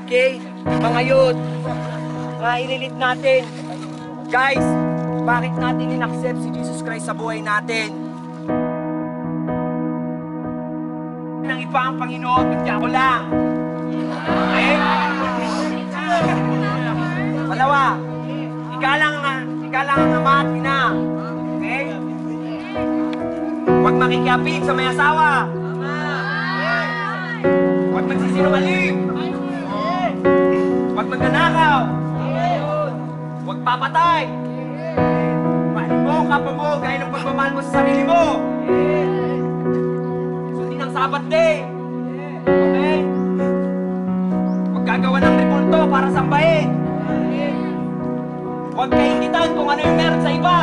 Okay? Mga youth, mga i-relate natin. Guys, bakit natin in-accept si Jesus Christ sa buhay natin? Nang iba ang Panginoon, hindi ako lang. Okay? Palawa, ikaw lang ang ama at ina. Okay? Huwag makikiapid sa may asawa. Huwag magsisinungaling. Huwag magnanakaw. Huwag papatay. Mahalin mo ang kapwa mo gaya ng pagmamahal mo sa sarili mo. Sundin ang Sabbath day. Okay? Huwag gagawa ng ribulto para sambahin. Huwag kaingitan kung ano yung meron sa iba.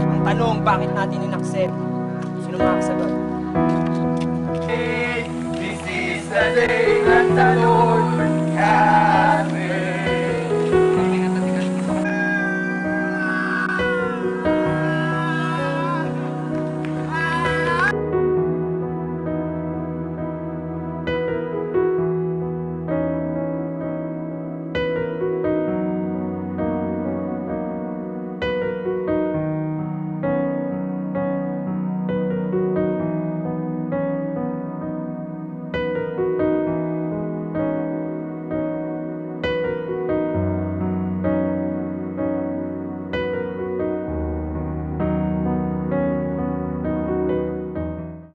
Ang tanong, bakit natin in-accept? Sino makakasagot?